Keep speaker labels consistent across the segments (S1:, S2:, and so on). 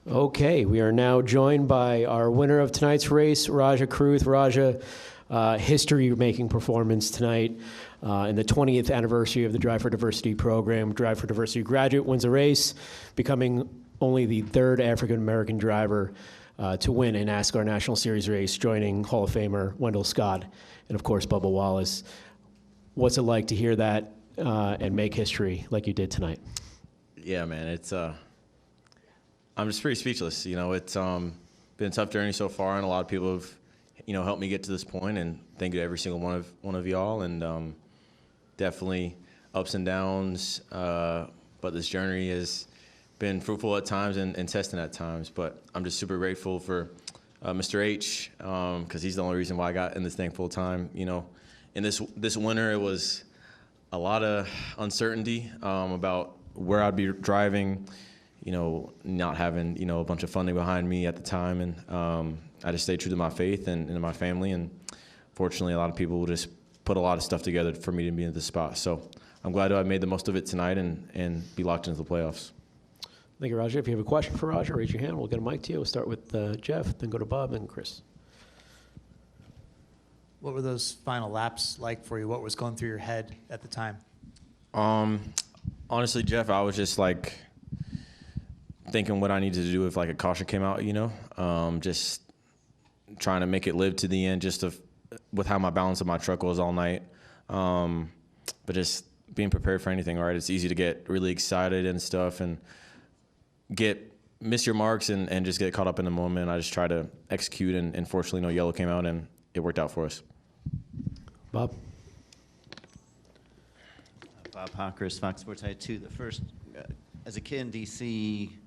S1: Okay, we are now joined by our winner of tonight's race, Rajah Caruth. Rajah, history-making performance tonight in the 20th anniversary of the Drive for Diversity program. Drive for Diversity graduate wins a race, becoming only the third African-American driver to win a NASCAR National Series race, joining Hall of Famer Wendell Scott and, of course, Bubba Wallace. What's it like to hear that and make history like you did tonight?
S2: Yeah, man, it's I'm just pretty speechless. You know, it's been a tough journey so far, and a lot of people have, you know, helped me get to this point. And thank you to every single one of y'all. And definitely ups and downs, but this journey has been fruitful at times and testing at times. But I'm just super grateful for Mr. H, because he's the only reason why I got in this thing full time. You know, in this winter, it was a lot of uncertainty about where I'd be driving. You know, not having, you know, a bunch of funding behind me at the time. And I just stayed true to my faith and my family. And fortunately, a lot of people just put a lot of stuff together for me to be in this spot. So I'm glad I made the most of it tonight and be locked into the playoffs.
S1: Thank you, Rajah. If you have a question for Rajah, raise your hand. We'll get a mic to you. We'll start with Jeff, then go to Bob, and Chris.
S3: What were those final laps like for you? What was going through your head at the time?
S2: Honestly, Jeff, I was just like thinking what I needed to do if like a caution came out, you know, just trying to make it live to the end, just with how my balance of my truck was all night. But just being prepared for anything, right? It's easy to get really excited and stuff and miss your marks and just get caught up in the moment. I just try to execute, and fortunately no yellow came out and it worked out for us.
S1: Bob?
S4: Bob Hawkers, Fox Sports I2. The first, as a kid in D.C.,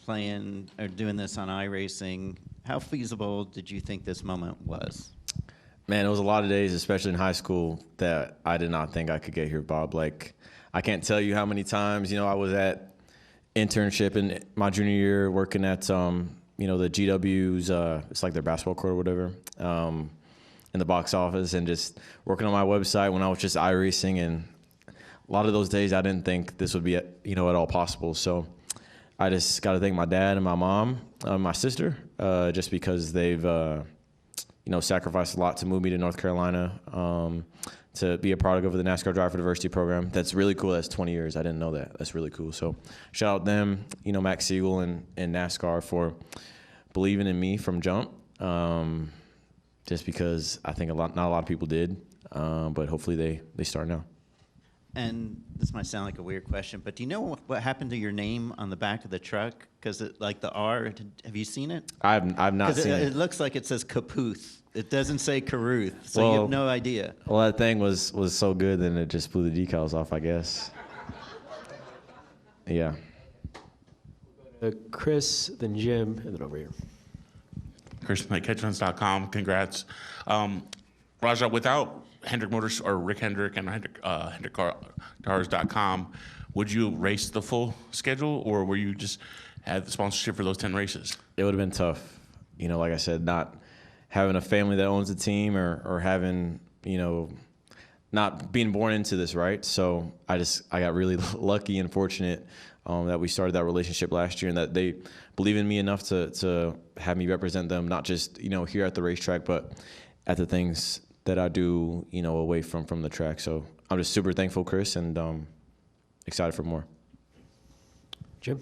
S4: playing or doing this on iRacing, how feasible did you think this moment was?
S2: Man, it was a lot of days, especially in high school, that I did not think I could get here, Bob. Like, I can't tell you how many times, you know, I was at internship in my junior year working at, you know, the GW's, it's like their basketball court or whatever, in the box office, and just working on my website when I was just iRacing. And a lot of those days I didn't think this would be, you know, at all possible. So I just got to thank my dad and my mom, my sister, just because they've, you know, sacrificed a lot to move me to North Carolina, to be a product of the NASCAR Drive for Diversity program. That's really cool. That's 20 years. I didn't know that. That's really cool. So shout out them, you know, Max Siegel and NASCAR for believing in me from jump, just because I think not a lot of people did, but hopefully they start now.
S4: And this might sound like a weird question, but do you know what happened to your name on the back of the truck? Because like the R, have you seen it?
S2: I've not seen it.
S4: It looks like it says Caputh. It doesn't say Caruth, so you have no idea.
S2: Well, that thing was so good, then it just blew the decals off, I guess. Yeah.
S1: Chris, then Jim, and then over here.
S5: Chris from catchruns.com. Congrats. Rajah, without Hendrick Motors or Rick Hendrick and HendrickCars.com, would you race the full schedule, or were you just had the sponsorship for those 10 races?
S2: It would have been tough. You know, like I said, not having a family that owns a team or having, you know, not being born into this, right? So I got really lucky and fortunate that we started that relationship last year, and that they believe in me enough to have me represent them, not just, you know, here at the racetrack, but at the things that I do, you know, away from the track. So I'm just super thankful, Chris, and excited for more.
S1: Jim?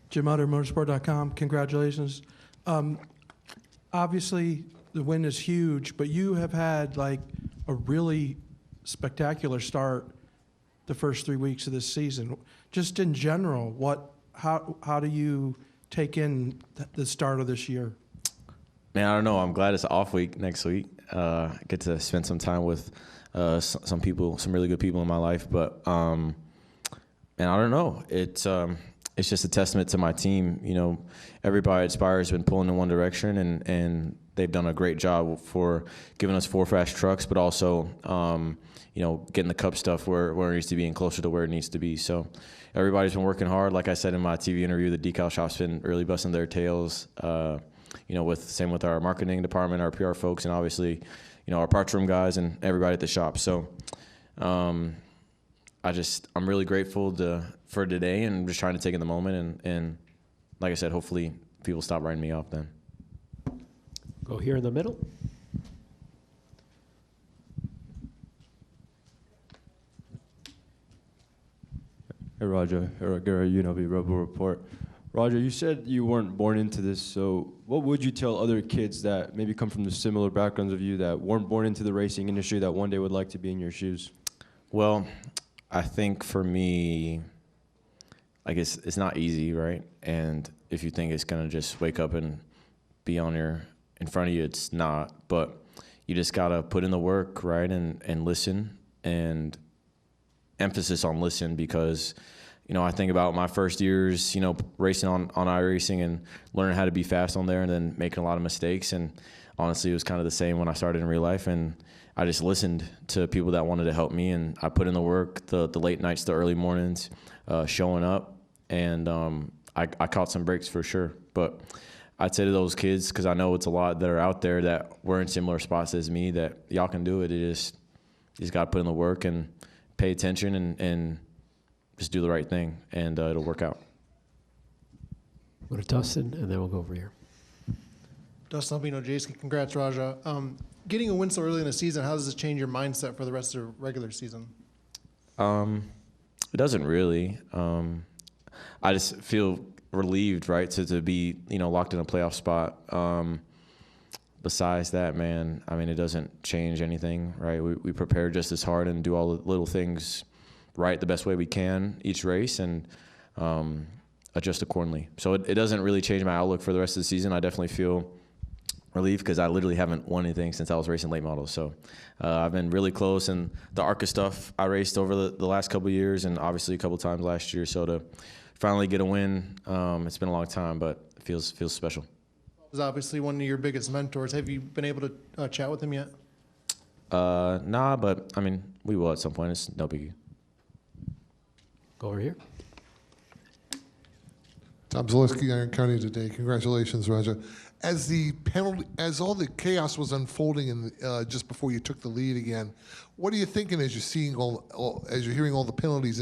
S6: Jim Utter, motorsport.com. Congratulations. Obviously, the win is huge, but you have had like a really spectacular start the first 3 weeks of this season. Just in general, how do you take in the start of this year?
S2: Man, I don't know. I'm glad it's an off week next week. I get to spend some time with some people, some really good people in my life. But and I don't know. It's just a testament to my team. You know, everybody at Spire has been pulling in one direction, and they've done a great job for giving us 4 fast trucks, but also, getting the Cup stuff where it needs to be and closer to where it needs to be. So everybody's been working hard. Like I said in my TV interview, the decal shop's been really busting their tails. Same with our marketing department, our PR folks, and obviously, our parts room guys and everybody at the shop. So, I'm really grateful for today, and just trying to take in the moment. And like I said, hopefully people stop writing me off then.
S1: Go here in the middle.
S7: Hey, Rajah. Eric Guerra, UNLV Rebel Report. Rajah, you said you weren't born into this, so what would you tell other kids that maybe come from the similar backgrounds of you that weren't born into the racing industry that one day would like to be in your shoes?
S2: Well, I think for me, I guess it's not easy, right? And if you think it's gonna just wake up and be in front of you, it's not. But you just gotta put in the work, right? And listen, and emphasis on listen, because I think about my first years, racing on iRacing and learning how to be fast on there, and then making a lot of mistakes. And honestly, it was kind of the same when I started in real life. And I just listened to people that wanted to help me, and I put in the work, the late nights, the early mornings, showing up. And I caught some breaks for sure. But I'd say to those kids, because I know it's a lot that are out there that were in similar spots as me, that y'all can do it. You just got to put in the work and pay attention and just do the right thing, and it'll work out.
S1: Go to Dustin, and then we'll go over here.
S8: Dustin Albino, Jason, congrats, Rajah. Getting a win so early in the season, how does this change your mindset for the rest of the regular season?
S2: It doesn't really. I just feel relieved, right, to be locked in a playoff spot. Besides that, man, I mean, it doesn't change anything, right? We prepare just as hard and do all the little things right the best way we can each race, and adjust accordingly. So it doesn't really change my outlook for the rest of the season. I definitely feel relieved because I literally haven't won anything since I was racing late models. So I've been really close, and the ARCA stuff I raced over the last couple of years, and obviously a couple of times last year. So to finally get a win, it's been a long time, but it feels special.
S8: He's obviously one of your biggest mentors. Have you been able to chat with him yet?
S2: Nah, but I mean, we will at some point. It's no biggie.
S1: Go over here.
S9: Tom Zaleski, Iron County Today. Congratulations, Rajah. As all the chaos was unfolding just before you took the lead again, what are you thinking as you're seeing as you're hearing all the penalties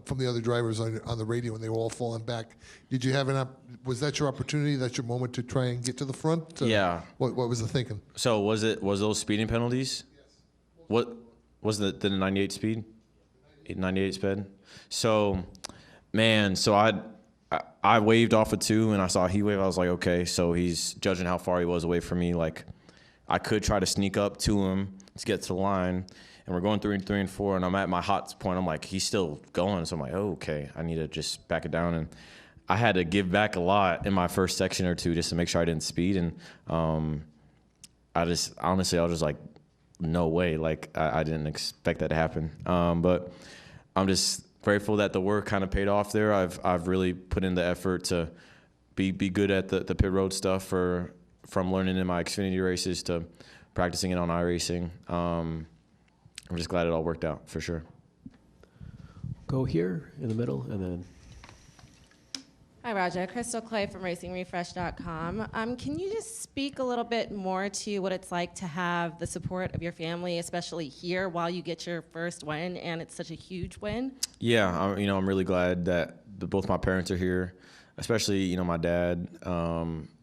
S9: from the other drivers on the radio when they were all falling back? Did you have was that your opportunity? That's your moment to try and get to the front?
S2: Yeah.
S9: What was the thinking?
S2: So was those speeding penalties? Yes. What was the 98 speed? 98 speed. So, man, I waved off of 2, and I saw he wave. I was like, okay, so he's judging how far he was away from me. Like, I could try to sneak up to him to get to the line, and we're going through 3 and 4, and I'm at my hot point. I'm like, he's still going, so I'm like, oh, okay, I need to just back it down. And I had to give back a lot in my first section or 2 just to make sure I didn't speed. And I was just like, no way. Like, I didn't expect that to happen. But I'm just grateful that the work kind of paid off there. I've really put in the effort to be good at the pit road stuff from learning in my Xfinity races to practicing it on iRacing. I'm just glad it all worked out for sure.
S1: Go here in the middle, and then.
S10: Hi, Rajah. Crystal Clay from RacingRefresh.com. Can you just speak a little bit more to what it's like to have the support of your family, especially here, while you get your first win, and it's such a huge win? Yeah,
S2: I'm really glad that both my parents are here, especially, my dad.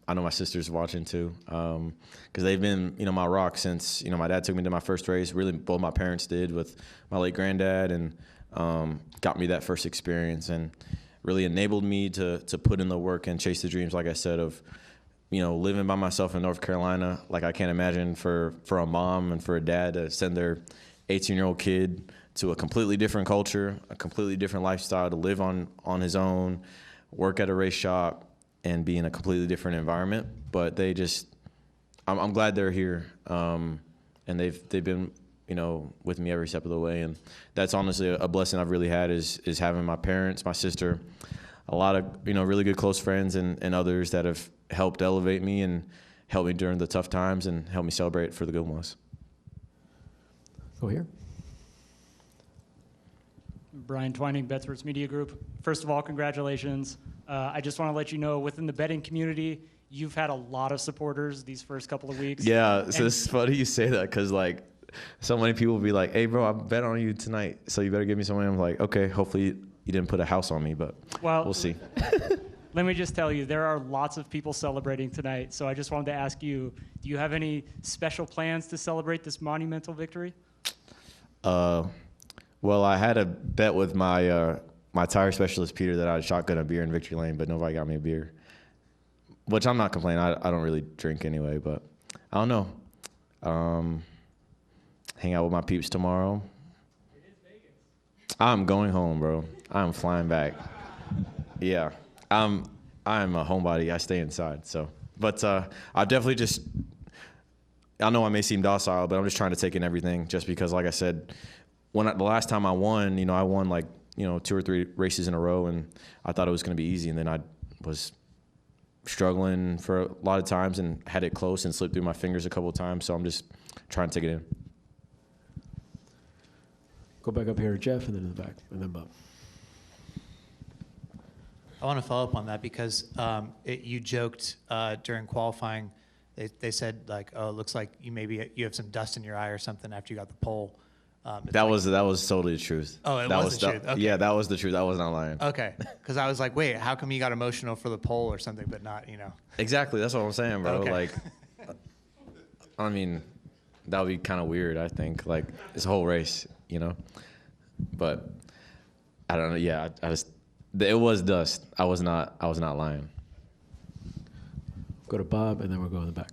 S2: I know my sister's watching too, because they've been, my rock since, my dad took me to my first race. Really, both my parents did with my late granddad, and got me that first experience, and really enabled me to put in the work and chase the dreams, like I said, of, living by myself in North Carolina. Like, I can't imagine for a mom and for a dad to send their 18-year-old kid to a completely different culture, a completely different lifestyle, to live on his own, work at a race shop, and be in a completely different environment. But I'm glad they're here, and they've been with me every step of the way. And that's honestly a blessing I've really had is having my parents, my sister, a lot of, really good close friends and others that have helped elevate me and helped me during the tough times and helped me celebrate for the good ones.
S1: Go here.
S11: Brian Twining, Bethworth Media Group. First of all, congratulations. I just want to let you know, within the betting community, you've had a lot of supporters these first couple of weeks.
S2: Yeah, so it's funny you say that because, like, so many people will be like, hey, bro, I bet on you tonight, so you better give me some money. I'm like, okay, hopefully you didn't put a house on me, but we'll see.
S11: Let me just tell you, there are lots of people celebrating tonight, so I just wanted to ask you, do you have any special plans to celebrate this monumental victory?
S2: Well, I had a bet with my my tire specialist, Peter, that I'd shotgun a beer in Victory Lane, but nobody got me a beer, which I'm not complaining. I don't really drink anyway, but I don't know. Hang out with my peeps tomorrow.
S11: It is Vegas.
S2: I'm going home, bro. I'm flying back. Yeah, I'm a homebody. I stay inside. So, but I definitely just. I know I may seem docile, but I'm just trying to take in everything. Just because, like I said, the last time I won, I won like 2 or 3 races in a row, and I thought it was going to be easy, and then I was struggling for a lot of times and had it close and slipped through my fingers a couple of times. So I'm just trying to take it in.
S1: Go back up here to Jeff, and then in the back, and then Bob.
S3: I want to follow up on that because you joked during qualifying. They said like, oh, it looks like you have some dust in your eye or something after you got the pole.
S2: That was totally the truth.
S3: Oh, it
S2: that
S3: was the truth. Okay.
S2: Yeah, that was the truth. I was not lying.
S3: Okay, because I was like, wait, how come you got emotional for the pole or something, but not,
S2: Exactly. That's what I'm saying, bro.
S3: Okay.
S2: Like, I mean, that would be kind of weird. I think like this whole race, But I don't know. Yeah, I just it was dust. I was not lying.
S1: Go to Bob, and then we'll go in the back.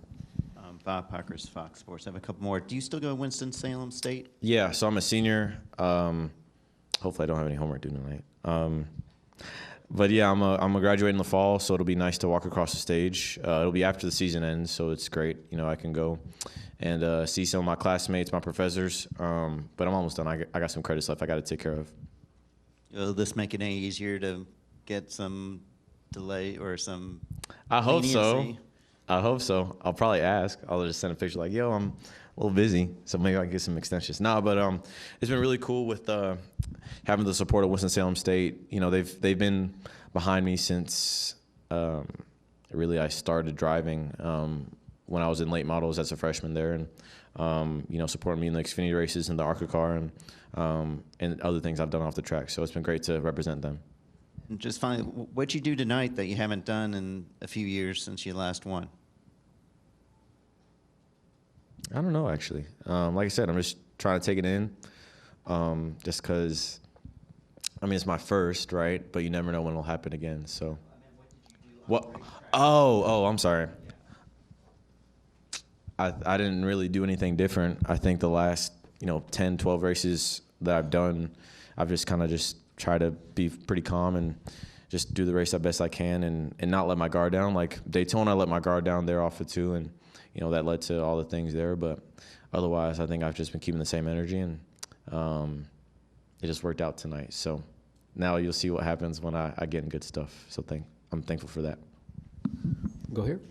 S4: Bob Parker's Fox Sports. I have a couple more. Do you still go to Winston-Salem State?
S2: Yeah, so I'm a senior. Hopefully I don't have any homework due tonight. But yeah, I'm a graduate in the fall, so it'll be nice to walk across the stage. It'll be after the season ends, so it's great. I can go and see some of my classmates, my professors. But I'm almost done. I got some credits left I got to take care of.
S4: Will this make it any easier to get some delay or some
S2: I hope so.
S4: leniency?
S2: I hope so. I'll probably ask. I'll just send a picture like, yo, I'm a little busy, so maybe I can get some extensions. No, but it's been really cool with having the support of Winston-Salem State. They've been behind me since really I started driving when I was in late models as a freshman there, and supporting me in the Xfinity races and the ARCA car and other things I've done off the track. So it's been great to represent them.
S4: And just finally, what'd you do tonight that you haven't done in a few years since you last won?
S2: I don't know, actually. Like I said, I'm just trying to take it in, just because, it's my first, right? But you never know when it'll happen again. So, what? Oh, I'm sorry. I didn't really do anything different. I think the last 10, 12 races that I've done, I've just kind of try to be pretty calm and just do the race the best I can and not let my guard down. Like Daytona, I let my guard down there off of 2, and that led to all the things there. But otherwise, I think I've just been keeping the same energy, and it just worked out tonight. So now you'll see what happens when I get in good stuff. So I'm thankful for that.
S1: Go here.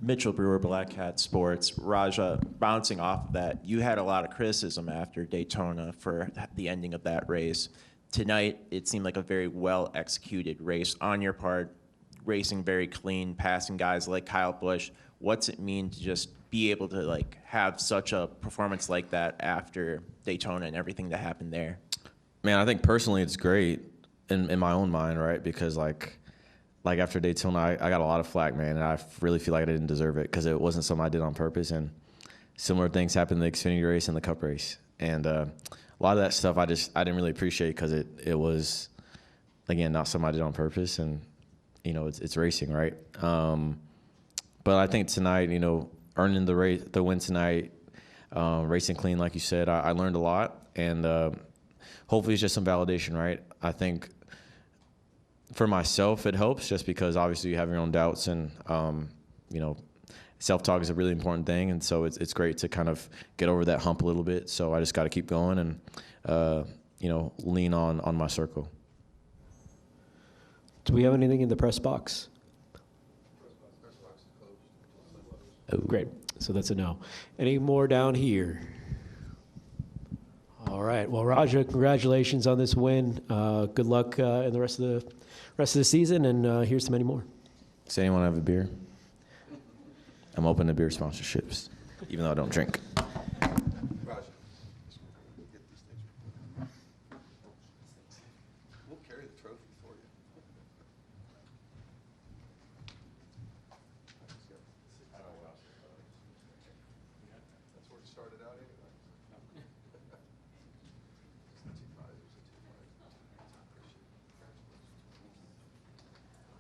S12: Mitchell Brewer, Black Hat Sports. Rajah, bouncing off of that, you had a lot of criticism after Daytona for the ending of that race. Tonight, it seemed like a very well-executed race on your part, racing very clean, passing guys like Kyle Busch. What's it mean to just be able to have such a performance like that after Daytona and everything that happened there?
S2: Man, I think personally it's great in my own mind, right? Because like after Daytona, I got a lot of flack, man, and I really feel like I didn't deserve it because it wasn't something I did on purpose. And similar things happened in the Xfinity race and the Cup race. And a lot of that stuff I didn't really appreciate because it was, again, not something I did on purpose. And, it's racing, right? But I think tonight, earning the win tonight, racing clean, like you said, I learned a lot. And hopefully it's just some validation, right? I think for myself, it helps just because obviously you have your own doubts and, self-talk is a really important thing. And so it's great to kind of get over that hump a little bit. So I just got to keep going and, lean on my circle.
S1: Do we have anything in the press box? Great. So that's a no. Any more down here? All right. Well, Rajah, congratulations on this win. Good luck in the rest of the season, and here's to many more.
S2: Does anyone have a beer? I'm open to beer sponsorships, even though I don't drink.
S9: We'll carry the trophy for you. That's where it started out anyway.